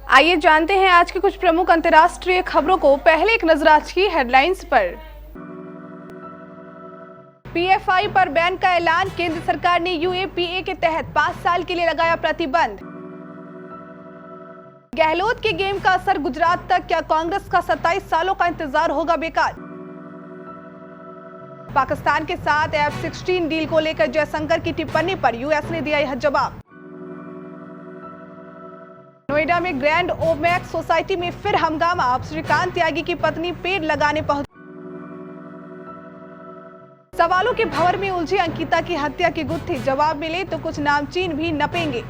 आइए जानते हैं आज के कुछ प्रमुख अंतर्राष्ट्रीय खबरों को। पहले एक नजर आज की हेडलाइंस पर। पीएफआई पर बैन का ऐलान, केंद्र सरकार ने यूएपीए के तहत 5 साल के लिए लगाया प्रतिबंध। गहलोत के गेम का असर गुजरात तक, क्या कांग्रेस का 27 सालों का इंतजार होगा बेकार। पाकिस्तान के साथ F-16 डील को लेकर जयशंकर की टिप्पणी पर यूएस ने दिया यह जवाब। नोएडा में ग्रैंड ओमैक्स सोसाइटी में फिर हंगामा, अब श्रीकांत त्यागी की पत्नी पेड़ लगाने पहुंची। सवालों के भंवर में उलझी अंकिता की हत्या की गुत्थी, जवाब मिले तो कुछ नामचीन भी नपेंगे।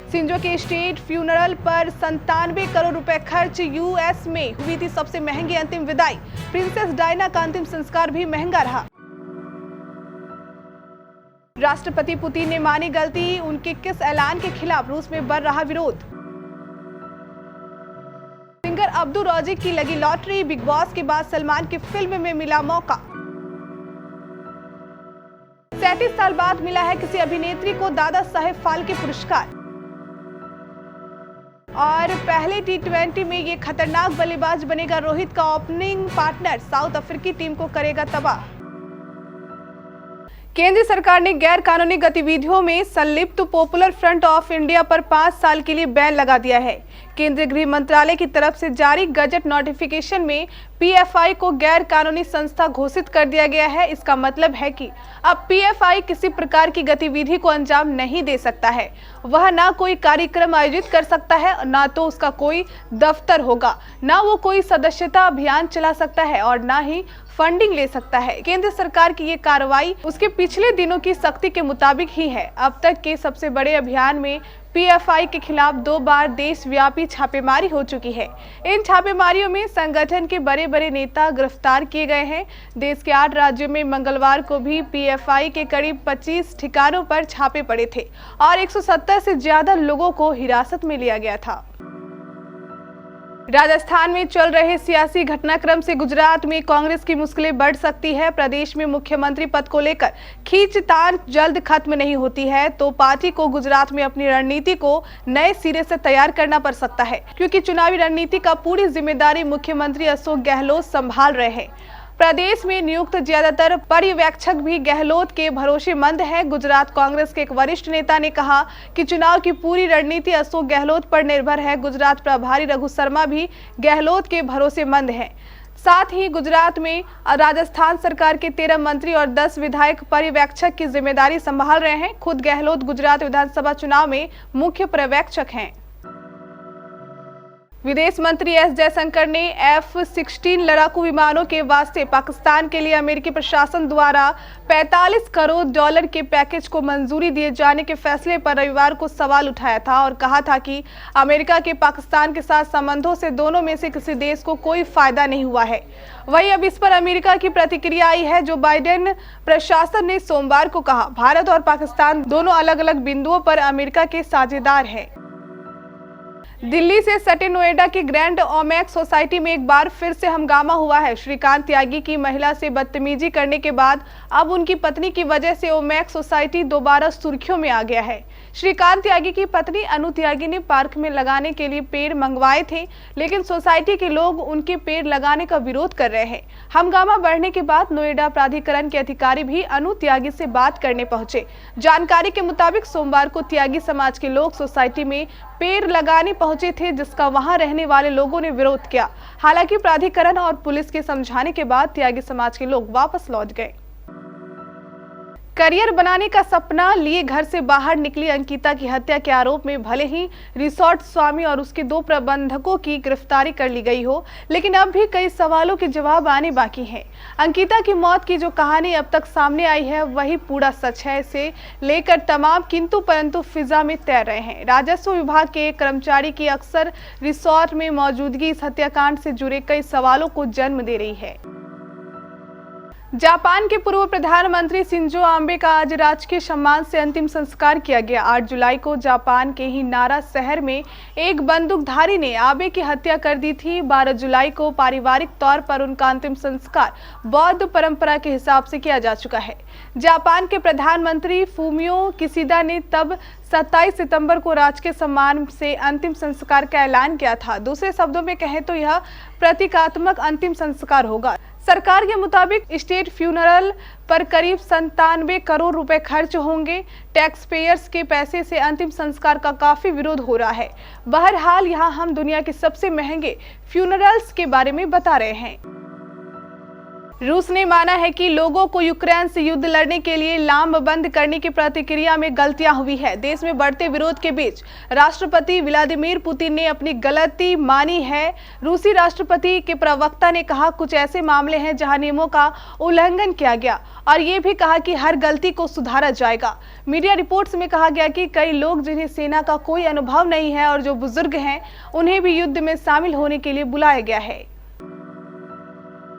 शिंजो के स्टेट फ्यूनरल पर 97 करोड़ रुपए खर्च, यूएस में हुई थी सबसे महंगी अंतिम विदाई। प्रिंसेस डायना का अंतिम संस्कार भी महंगा रहा। राष्ट्रपति पुतिन ने मानी गलती, उनके किस ऐलान के खिलाफ रूस में बढ़ रहा विरोध। सिंगर अब्दुल रौजिक की लगी लॉटरी, बिग बॉस के बाद सलमान की फिल्म में मिला मौका। 37 साल बाद मिला है किसी अभिनेत्री को दादा साहेब फाल्के पुरस्कार। और पहले T20 में ये खतरनाक बल्लेबाज बनेगा रोहित का ओपनिंग पार्टनर, साउथ अफ्रीकी टीम को करेगा तबाह। केंद्र सरकार ने गैर कानूनी गतिविधियों में संलिप्त पॉपुलर फ्रंट ऑफ इंडिया पर 5 साल के लिए बैन लगा दिया है। केंद्रीय गृह मंत्रालय की तरफ से जारी गजट नोटिफिकेशन में पीएफआई को गैर कानूनी संस्था घोषित कर दिया गया है। इसका मतलब है कि अब पीएफआई किसी प्रकार की गतिविधि को अंजाम नहीं दे सकता है। वह ना कोई कार्यक्रम आयोजित कर सकता है, ना तो उसका कोई दफ्तर होगा, ना वो कोई सदस्यता अभियान चला सकता है और ना ही फंडिंग ले सकता है। केंद्र सरकार की ये कार्रवाई उसके पिछले दिनों की सख्ती के मुताबिक ही है। अब तक के सबसे बड़े अभियान में पीएफआई के खिलाफ 2 बार देशव्यापी छापेमारी हो चुकी है। इन छापेमारियों में संगठन के बड़े बड़े नेता गिरफ्तार किए गए हैं। देश के 8 राज्यों में मंगलवार को भी पीएफआई के करीब 25 ठिकानों पर छापे पड़े थे और 170 से ज्यादा लोगों को हिरासत में लिया गया था। राजस्थान में चल रहे सियासी घटनाक्रम से गुजरात में कांग्रेस की मुश्किलें बढ़ सकती है। प्रदेश में मुख्यमंत्री पद को लेकर खींचतान जल्द खत्म नहीं होती है तो पार्टी को गुजरात में अपनी रणनीति को नए सिरे से तैयार करना पड़ सकता है, क्योंकि चुनावी रणनीति का पूरी जिम्मेदारी मुख्यमंत्री अशोक गहलोत संभाल रहे हैं। प्रदेश में नियुक्त ज्यादातर पर्यवेक्षक भी गहलोत के भरोसेमंद हैं। गुजरात कांग्रेस के एक वरिष्ठ नेता ने कहा कि चुनाव की पूरी रणनीति अशोक गहलोत पर निर्भर है। गुजरात प्रभारी रघु शर्मा भी गहलोत के भरोसेमंद हैं। साथ ही गुजरात में राजस्थान सरकार के 13 मंत्री और 10 विधायक पर्यवेक्षक की जिम्मेदारी संभाल रहे हैं। खुद गहलोत गुजरात विधानसभा चुनाव में मुख्य पर्यवेक्षक हैं। विदेश मंत्री एस जयशंकर ने F-16 लड़ाकू विमानों के वास्ते पाकिस्तान के लिए अमेरिकी प्रशासन द्वारा 45 करोड़ डॉलर के पैकेज को मंजूरी दिए जाने के फैसले पर रविवार को सवाल उठाया था और कहा था कि अमेरिका के पाकिस्तान के साथ संबंधों से दोनों में से किसी देश को कोई फायदा नहीं हुआ है। वहीं अब इस पर अमेरिका की प्रतिक्रिया आई है। जो बाइडेन प्रशासन ने सोमवार को कहा, भारत और पाकिस्तान दोनों अलग अलग बिंदुओं पर अमेरिका के साझेदार हैं। दिल्ली से सटे नोएडा की ग्रैंड ओमैक्स सोसाइटी में एक बार फिर से हंगामा हुआ है। श्रीकांत त्यागी की महिला से बदतमीजी करने के बाद अब उनकी पत्नी की वजह से ओमैक्स सोसाइटी दोबारा सुर्खियों में आ गया है। श्रीकांत त्यागी की पत्नी अनु त्यागी ने पार्क में लगाने के लिए पेड़ मंगवाए थे, लेकिन सोसाइटी के लोग उनके पेड़ लगाने का विरोध कर रहे हैं। हंगामा बढ़ने के बाद नोएडा प्राधिकरण के अधिकारी भी अनु त्यागी से बात करने पहुंचे। जानकारी के मुताबिक सोमवार को त्यागी समाज के लोग सोसाइटी में पेड़ लगाने पहुंचे थे, जिसका वहां रहने वाले लोगों ने विरोध किया। हालांकि प्राधिकरण और पुलिस के समझाने के बाद त्यागी समाज के लोग वापस लौट गए। करियर बनाने का सपना लिए घर से बाहर निकली अंकिता की हत्या के आरोप में भले ही रिसोर्ट स्वामी और उसके 2 प्रबंधकों की गिरफ्तारी कर ली गई हो, लेकिन अब भी कई सवालों के जवाब आने बाकी हैं। अंकिता की मौत की जो कहानी अब तक सामने आई है वही पूरा सच है। इसे लेकर तमाम किंतु परंतु फिजा में तैर रहे हैं। राजस्व विभाग के एक कर्मचारी की अक्सर रिसोर्ट में मौजूदगी इस हत्याकांड से जुड़े कई सवालों को जन्म दे रही है। जापान के पूर्व प्रधानमंत्री शिंजो आबे का आज राजकीय सम्मान से अंतिम संस्कार किया गया। 8 जुलाई को जापान के ही नारा शहर में एक बंदूकधारी ने आबे की हत्या कर दी थी। 12 जुलाई को पारिवारिक तौर पर उनका अंतिम संस्कार बौद्ध परंपरा के हिसाब से किया जा चुका है। जापान के प्रधानमंत्री फूमियो किशिदा ने तब 27 सितंबर को राजकीय सम्मान से अंतिम संस्कार का ऐलान किया था। दूसरे शब्दों में कहें तो यह प्रतीकात्मक अंतिम संस्कार होगा। सरकार के मुताबिक स्टेट फ्यूनरल पर करीब 97 करोड़ रुपए खर्च होंगे। टैक्स पेयर्स के पैसे से अंतिम संस्कार का काफी विरोध हो रहा है। बहरहाल यहाँ हम दुनिया के सबसे महंगे फ्यूनरल्स के बारे में बता रहे हैं। रूस ने माना है कि लोगों को यूक्रेन से युद्ध लड़ने के लिए लामबंद करने की प्रतिक्रिया में गलतियां हुई है। देश में बढ़ते विरोध के बीच राष्ट्रपति व्लादिमीर पुतिन ने अपनी गलती मानी है। रूसी राष्ट्रपति के प्रवक्ता ने कहा, कुछ ऐसे मामले हैं जहां नियमों का उल्लंघन किया गया और ये भी कहा कि हर गलती को सुधारा जाएगा। मीडिया रिपोर्ट्स में कहा गया कि कई लोग जिन्हें सेना का कोई अनुभव नहीं है और जो बुजुर्ग हैं, उन्हें भी युद्ध में शामिल होने के लिए बुलाया गया है।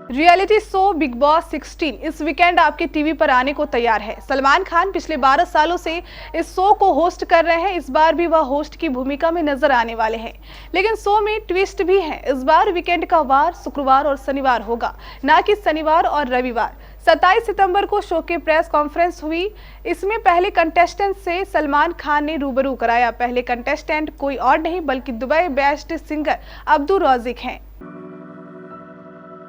रियलिटी शो बिग बॉस 16 इस वीकेंड आपके टीवी पर आने को तैयार है। सलमान खान पिछले 12 सालों से इस शो को होस्ट कर रहे हैं। इस बार भी वह होस्ट की भूमिका में नजर आने वाले हैं, लेकिन शो में ट्विस्ट भी है। इस बार वीकेंड का वार शुक्रवार और शनिवार होगा, ना कि शनिवार और रविवार। 27 सितंबर को शो की प्रेस कॉन्फ्रेंस हुई। इसमें पहले कंटेस्टेंट से सलमान खान ने रूबरू कराया। पहले कंटेस्टेंट कोई और नहीं बल्कि दुबई बेस्ड सिंगर अब्दुल रज़ीक हैं।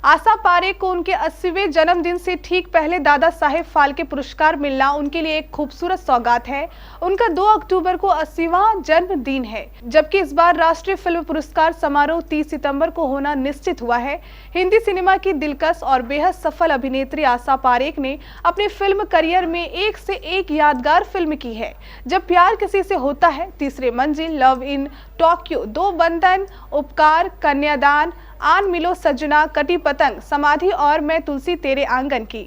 आशा पारेख को उनके 80वें जन्मदिन से ठीक पहले दादा साहेब फाल्के पुरस्कार मिलना उनके लिए एक खूबसूरत सौगात है। उनका 2 अक्टूबर को 80वां जन्मदिन है, जबकि इस बार राष्ट्रीय फिल्म पुरस्कार समारोह 30 सितंबर को होना निश्चित हुआ है। हिंदी सिनेमा की दिलकश और बेहद सफल अभिनेत्री आशा पारेख ने अपने फिल्म करियर में एक से एक यादगार फिल्म की है। जब प्यार किसी से होता है, तीसरे मंजिल, लव इन टोक्यो, 2 बंधन, उपकार, कन्यादान, आन मिलो सजना, कटी पतंग, समाधि और मैं तुलसी तेरे आंगन की।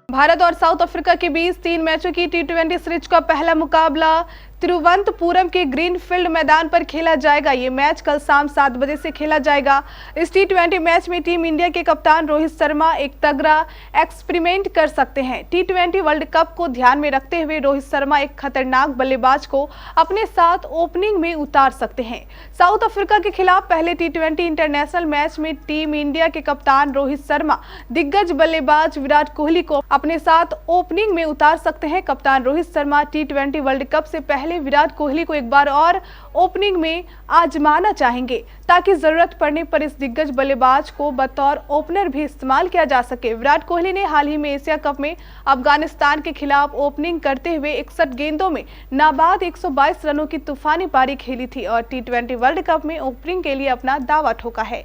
भारत और साउथ अफ्रीका के बीच 3 मैचों की T20 सीरीज का पहला मुकाबला तिरुवनंतपुरम के ग्रीनफील्ड मैदान पर खेला जाएगा। ये मैच कल शाम 7 बजे से खेला जाएगा। इस T20 मैच में टीम इंडिया के कप्तान रोहित शर्मा एक तगड़ा एक्सपेरिमेंट कर सकते हैं। T20 वर्ल्ड कप को ध्यान में रखते हुए रोहित शर्मा एक खतरनाक बल्लेबाज को अपने साथ ओपनिंग में उतार सकते हैं। साउथ अफ्रीका के खिलाफ पहले T20 इंटरनेशनल मैच में टीम इंडिया के कप्तान रोहित शर्मा दिग्गज बल्लेबाज विराट कोहली को अपने साथ ओपनिंग में उतार सकते हैं। कप्तान Rohit Sharma T20 world cup से पहले विराट कोहली को एक बार और ओपनिंग में आजमाना चाहेंगे, ताकि जरूरत पड़ने पर इस दिग्गज बल्लेबाज को बतौर ओपनर भी इस्तेमाल किया जा सके। विराट कोहली ने हाल ही में एशिया कप में अफगानिस्तान के खिलाफ ओपनिंग करते हुए 61 गेंदों में नाबाद 122 रनों की तूफानी पारी खेली थी और T20 वर्ल्ड कप में ओपनिंग के लिए अपना दावा ठोका है।